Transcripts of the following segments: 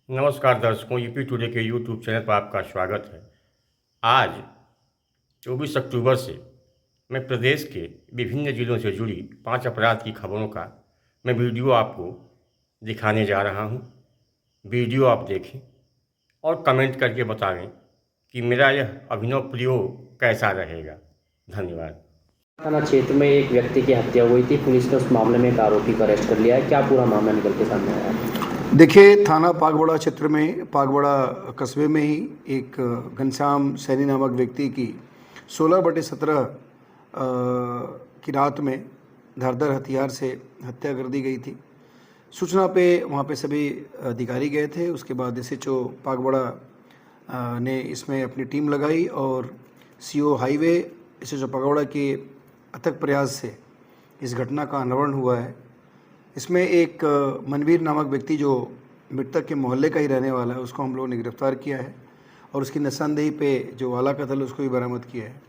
नमस्कार दर्शकों, UP today के यूट्यूब चैनल पर आपका स्वागत है। आज 24 अक्टूबर से मैं प्रदेश के विभिन्न जिलों से जुड़ी 5 अपराध की खबरों का मैं वीडियो आपको दिखाने जा रहा हूं। वीडियो आप देखें और कमेंट करके बताएं कि मेरा यह अभिनव प्रयोग कैसा रहेगा। धन्यवाद। थाना क्षेत्र में एक व्यक्ति की हत्या हुई थी। पुलिस ने उस मामले में एक आरोपी को अरेस्ट कर लिया है। क्या पूरा मामला निकल के सामने आया है? देखिए, थाना पागबड़ा क्षेत्र में पागबड़ा कस्बे में ही एक घनश्याम सैनी नामक व्यक्ति की 16/17 की रात में धारदार हथियार से हत्या कर दी गई थी। सूचना पे वहाँ पे सभी अधिकारी गए थे। उसके बाद SHO पागबड़ा ने इसमें अपनी टीम लगाई और CO हाईवे SHO पागबड़ा के अथक प्रयास से इस घटना का अनावरण हुआ है। इसमें एक मनवीर नामक व्यक्ति जो मृतक के मोहल्ले का ही रहने वाला है, उसको हम लोगों ने गिरफ्तार किया है और उसकी निशानदेही पे जो आला कत्ल उसको भी बरामद किया है।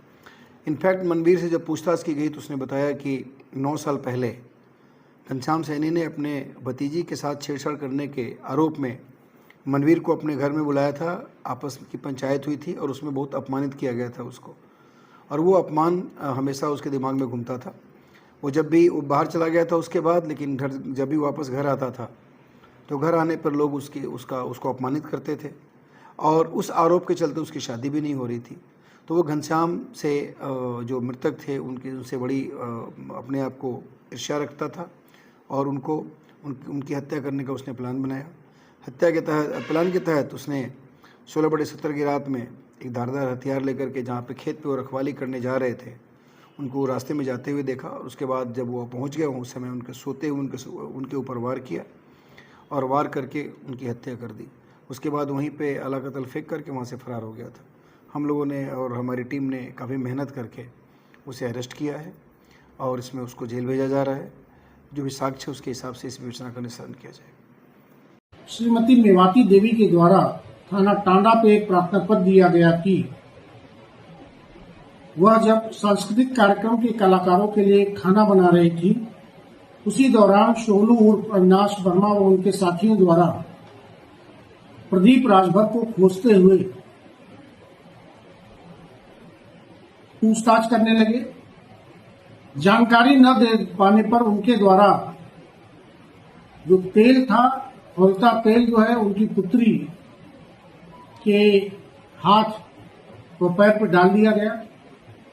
इनफैक्ट मनवीर से जब पूछताछ की गई तो उसने बताया कि 9 साल पहले घनश्याम सैनी ने अपने भतीजी के साथ छेड़छाड़ करने के आरोप में मनवीर को अपने घर में बुलाया था। आपस की पंचायत हुई थी और उसमें बहुत अपमानित किया गया था उसको, और वो अपमान हमेशा उसके दिमाग में घूमता था। वो जब भी वो बाहर चला गया था उसके बाद, लेकिन घर जब भी वापस घर आता था तो घर आने पर लोग उसको अपमानित करते थे और उस आरोप के चलते उसकी शादी भी नहीं हो रही थी। तो वो घनश्याम से जो मृतक थे उनसे बड़ी अपने आप को ईर्ष्या रखता था और उनकी हत्या करने का उसने प्लान बनाया। प्लान के तहत उसने 16/17 की रात में एक धारदार हथियार लेकर के जहाँ पे खेत पे वो रखवाली करने जा रहे थे, उनको रास्ते में जाते हुए देखा और उसके बाद जब वो पहुंच गए उस समय उनके सोते हुए उनके ऊपर वार किया और वार करके उनकी हत्या कर दी। उसके बाद वहीं पे आला कत्ल फेंक करके वहाँ से फरार हो गया था। हम लोगों ने और हमारी टीम ने काफ़ी मेहनत करके उसे अरेस्ट किया है और इसमें उसको जेल भेजा जा रहा है। जो भी साक्ष्य है उसके हिसाब से इस विवेचना का निस्तारण किया जाएगा। श्रीमती मेवाती देवी के द्वारा थाना टांडा पे एक प्रार्थना पत्र दिया गया कि वह जब सांस्कृतिक कार्यक्रम के कलाकारों के लिए खाना बना रही थी, उसी दौरान शोलू उर्फ अविनाश वर्मा व उनके साथियों द्वारा प्रदीप राजभर को खोजते हुए पूछताछ करने लगे। जानकारी न दे पाने पर उनके द्वारा जो तेल था, होता तेल जो है उनकी पुत्री के हाथ व पैर पर डाल दिया गया।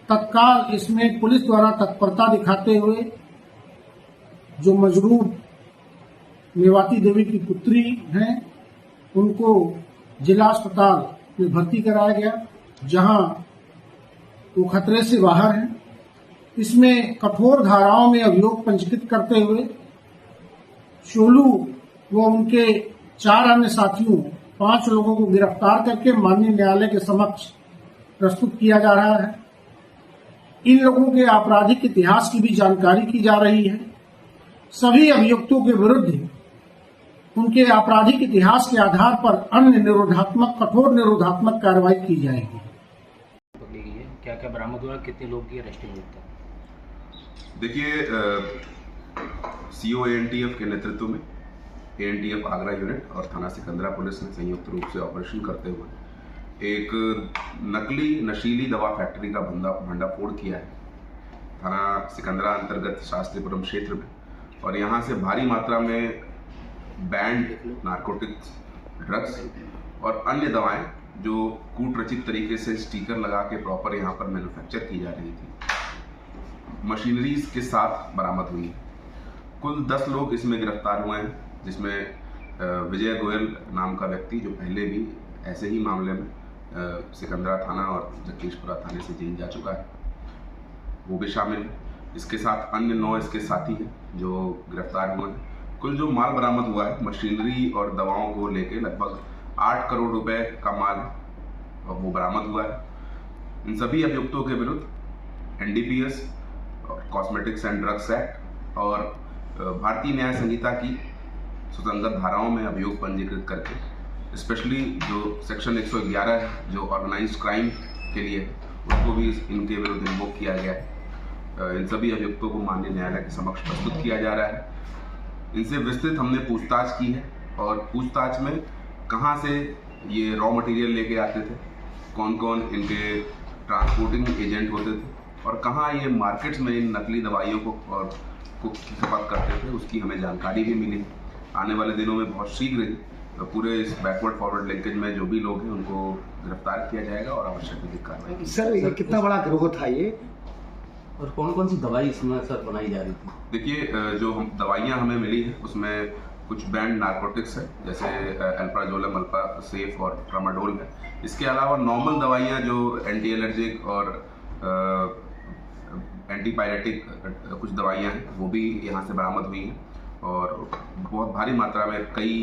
तत्काल इसमें पुलिस द्वारा तत्परता दिखाते हुए जो मजरूर मेवाती देवी की पुत्री हैं उनको जिला अस्पताल में भर्ती कराया गया, जहां वो खतरे से बाहर हैं। इसमें कठोर धाराओं में अभियोग पंजीकृत करते हुए शोलू व उनके 4 अन्य साथियों 5 लोगों को गिरफ्तार करके माननीय न्यायालय के समक्ष प्रस्तुत किया जा रहा है। इन लोगों के आपराधिक इतिहास की भी जानकारी की जा रही है। सभी अभियुक्तों के विरुद्ध उनके आपराधिक इतिहास के आधार पर अन्य कठोर निरोधात्मक कार्रवाई की जाएगी। क्या क्या बरामद हुआ, कितने लोग की अरेस्टिंग हुई था? देखिए, CO ANTF के नेतृत्व में ANTF आगरा यूनिट और थाना सिकंदरा पुलिस ने संयुक्त रूप से ऑपरेशन करते हुए एक नकली नशीली दवा फैक्ट्री का भंडाफोड़ किया है थाना सिकंदरा अंतर्गत शास्त्रीपुरम क्षेत्र में, और यहाँ से भारी मात्रा में बैंड नारकोटिक्स, ड्रग्स और अन्य दवाएं जो कूटरचित तरीके से स्टिकर लगा के प्रॉपर यहाँ पर मैन्युफैक्चर की जा रही थी, मशीनरीज के साथ बरामद हुई है। कुल 10 लोग इसमें गिरफ्तार हुए हैं, जिसमें विजय गोयल नाम का व्यक्ति जो पहले भी ऐसे ही मामले में सिकंदरा थाना और जगदीशपुरा थाने से जेल जा चुका है, वो भी शामिल है। इसके साथ अन्य 9 इसके साथी हैं जो गिरफ्तार हुए हैं। कुल जो माल बरामद हुआ है मशीनरी और दवाओं को लेके लगभग 8 करोड़ रुपए का माल और वो बरामद हुआ है। इन सभी अभियुक्तों के विरुद्ध NDPS और कॉस्मेटिक्स एंड ड्रग्स एक्ट और भारतीय न्याय संहिता की सुसंगत धाराओं में अभियोग पंजीकृत करके, स्पेशली जो सेक्शन 111 है जो ऑर्गेनाइज्ड क्राइम के लिए, उसको भी इनके विरुद्ध इन्वोक किया गया है। इन सभी अभियुक्तों को माननीय न्यायालय के समक्ष प्रस्तुत किया जा रहा है। इनसे विस्तृत हमने पूछताछ की है और पूछताछ में कहाँ से ये रॉ मटेरियल लेके आते थे, कौन कौन इनके ट्रांसपोर्टिंग एजेंट होते थे और कहाँ ये मार्केट्स में इन नकली दवाइयों को खपत करते थे, उसकी हमें जानकारी भी मिली। आने वाले दिनों में बहुत शीघ्र पूरे इस बैकवर्ड फॉरवर्ड लिंकेज में जो भी लोग हैं उनको गिरफ्तार किया जाएगा और आवश्यक विधिक कार्रवाई की सर ये कितना बड़ा गिरोह था ये, और कौन कौन सी दवाई इसमें सर बनाई जा रही थी? देखिए, जो हम दवाइयाँ हमें मिली हैं उसमें कुछ बैंड नार्कोटिक्स है, जैसे अल्प्राजोलम, अल्पा सेफ और ट्रामाडोल है। इसके अलावा नॉर्मल दवाइयाँ जो एंटी एलर्जिक और एंटीपायरेटिक कुछ दवाइयाँ हैं वो भी यहाँ से बरामद हुई हैं और बहुत भारी मात्रा में कई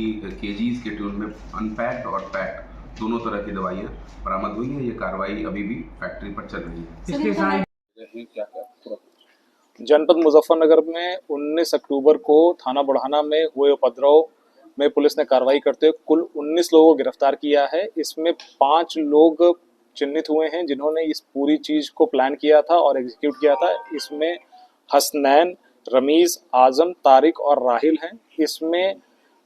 केजीज के ट्यून में अनपैक्ड और पैक्ड दोनों तरह की दवाइयाँ बरामद हुई हैं। ये कार्रवाई अभी भी फैक्ट्री पर चल रही है। इसके साथ जनपद मुजफ्फरनगर में 19 अक्टूबर को थाना बुढ़ाना में हुए उपद्रव में पुलिस ने कार्रवाई करते हुए कुल 19 लोगों को गिरफ्तार किया है। इसमें 5 लोग चिन्हित हुए हैं जिन्होंने इस पूरी चीज को प्लान किया था और एग्जीक्यूट किया था। इसमें हसनैन, रमीज, आजम, तारिक और राहिल हैं। इसमें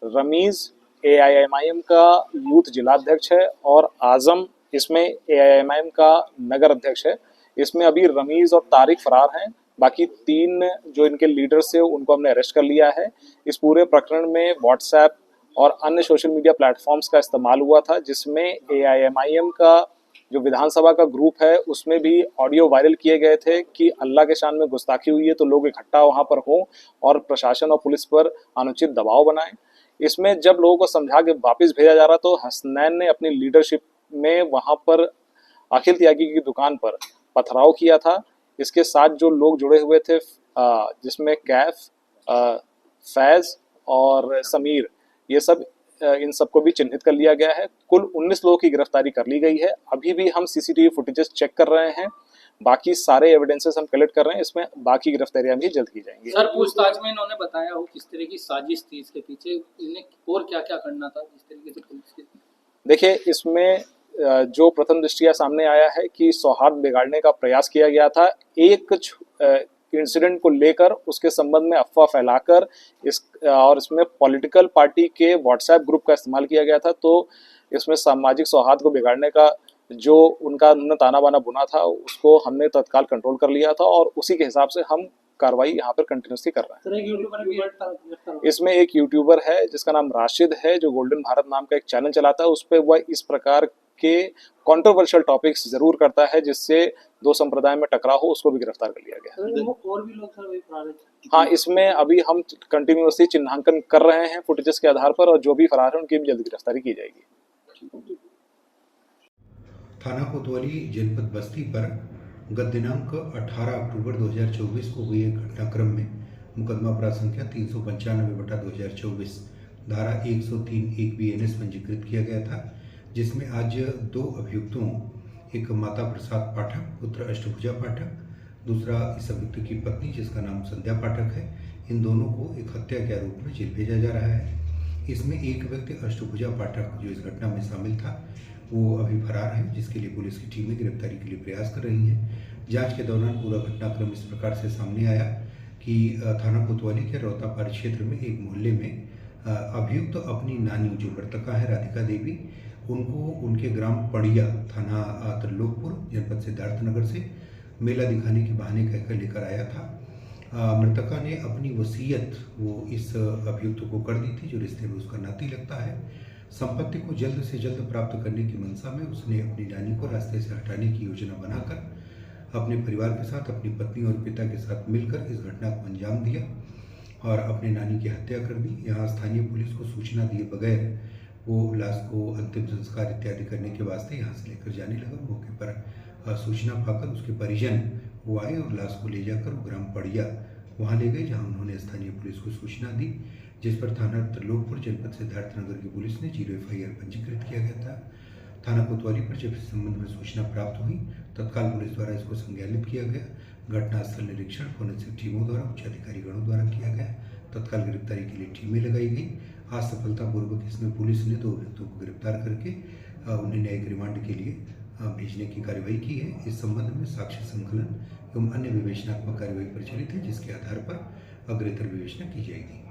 रमीज AIMIM का यूथ जिलाध्यक्ष है और आजम इसमें AIMIM का नगर अध्यक्ष है। इसमें अभी रमीज और तारिक फरार हैं। बाकी 3 जो इनके लीडर्स थे उनको हमने अरेस्ट कर लिया है। इस पूरे प्रकरण में व्हाट्सएप और अन्य सोशल मीडिया प्लेटफॉर्म्स का इस्तेमाल हुआ था, जिसमें AIMIM का जो विधानसभा का ग्रुप है उसमें भी ऑडियो वायरल किए गए थे कि अल्लाह के शान में गुस्ताखी हुई है तो लोग इकट्ठा वहां पर हों और प्रशासन और पुलिस पर अनुचित दबाव बनाएं। इसमें जब लोगों को समझा के वापस भेजा जा रहा तो हसनैन ने अपनी लीडरशिप में वहां पर अखिल त्यागी की दुकान पर पथराव किया था। इसके साथ जो लोग जुड़े हुए थे जिसमें कैफ, फैज और समीर, ये सब इन सबको भी चिन्हित कर लिया गया है। कुल 19 लोगों की गिरफ्तारी कर ली गई है। अभी भी हम CCTV फुटेजेस चेक कर रहे हैं, बाकी सारे एविडेंसेस हम कलेक्ट कर रहे हैं। इसमें बाकी गिरफ्तारियां भी जल्द की जाएंगी। सर, पूछताछ में इन्होंने बताया हो किस तरह की साजिश थी इसके पीछे, इन्हें और क्या क्या करना था जिस तरीके से पुलिस के? देखिए, इसमें जो प्रथम दृष्टिया सामने आया है कि सौहार्द बिगाड़ने का प्रयास किया गया था। एक इंसिडेंट को लेकर उसके संबंध में अफवाह फैलाकर इसमें पॉलिटिकल पार्टी के व्हाट्सएप ग्रुप का इस्तेमाल किया गया था। तो इसमें सामाजिक सौहार्द को बिगाड़ने का जो उनका ताना बाना बुना था उसको हमने तत्काल कंट्रोल कर लिया था और उसी के हिसाब से हम कार्रवाई यहाँ पर कंटिन्यूसली कर रहे हैं। इसमें एक यूट्यूबर है जिसका नाम राशिद है, जो गोल्डन भारत नाम का एक चैनल चलाता है। उस पर वह इस प्रकार के कंट्रोवर्शियल टॉपिक्स जरूर करता है जिससे 2 संप्रदाय में टकराव हो, उसको भी गिरफ्तार कर लिया गया है। और भी लोग सर वही फरार हैं? हाँ, इसमें अभी हम कंटिन्यूसली चिन्हांकन कर रहे हैं फुटेजेस के आधार पर और जो भी फरार है उनकी भी जल्द गिरफ्तारी की जाएगी। थाना कोतवाली जनपद बस्ती पर गत दिनांक 18 अक्टूबर 2024 को हुए एक घटनाक्रम में मुकदमा अपराध संख्या 395/2024 धारा 103(1) BNS पंजीकृत किया गया था, जिसमें आज 2 अभियुक्तों, एक माता प्रसाद पाठक पुत्र अष्टभुजा पाठक, दूसरा इस अभियुक्त की पत्नी जिसका नाम संध्या पाठक है, इन दोनों को एक हत्या के आरोप में जेल भेजा जा रहा है। इसमें एक व्यक्ति अष्टभुजा पाठक जो इस घटना में शामिल था वो अभी फरार है, जिसके लिए पुलिस की टीमें गिरफ्तारी के लिए प्रयास कर रही हैं। जांच के दौरान पूरा घटनाक्रम इस प्रकार से सामने आया कि थाना कोतवाली के रोतापार क्षेत्र में एक मोहल्ले में अभियुक्त अपनी नानी जो मृतका है राधिका देवी, उनको उनके ग्राम पड़िया थाना त्रिलोकपुर जनपद सिद्धार्थनगर से मेला दिखाने के बहाने कहकर लेकर आया था। मृतका ने अपनी वसीयत वो इस अभियुक्त को कर दी थी जो रिश्ते में उसका नाती लगता है। संपत्ति को जल्द से जल्द प्राप्त करने की मंशा में उसने अपनी नानी को रास्ते से हटाने की योजना बनाकर अपने परिवार के साथ, अपनी पत्नी और पिता के साथ मिलकर इस घटना को अंजाम दिया और अपनी नानी की हत्या कर दी। यहाँ स्थानीय पुलिस को सूचना दिए बगैर वो लाश को अंतिम संस्कार इत्यादि करने के वास्ते यहाँ से लेकर जाने लगा। मौके पर सूचना पाकर उसके परिजन वो आए और लाश को ले जाकर वो ग्राम पड़िया वहाँ ले गए, जहाँ उन्होंने स्थानीय पुलिस को सूचना दी, जिस पर थाना त्रिलोकपुर जनपद सिद्धार्थनगर की पुलिस ने 0 FIR पंजीकृत किया गया था। थाना कोतवाली पर जब इस संबंध में सूचना प्राप्त हुई, तत्काल पुलिस द्वारा इसको संज्ञानित किया गया। घटनास्थल निरीक्षण फोरेंसिक टीमों द्वारा, उच्च अधिकारीगणों द्वारा किया गया। तत्काल गिरफ्तारी के लिए टीमें लगाई गई। आज सफलतापूर्वक इसमें पुलिस ने 2 व्यक्तियों को गिरफ्तार करके उन्हें न्यायिक रिमांड के लिए भेजने की कार्रवाई की है। इस संबंध में साक्ष्य संकलन एवं अन्य विवेचनात्मक कार्रवाई प्रचलित है, जिसके आधार पर अग्रेतर विवेचना की जाएगी।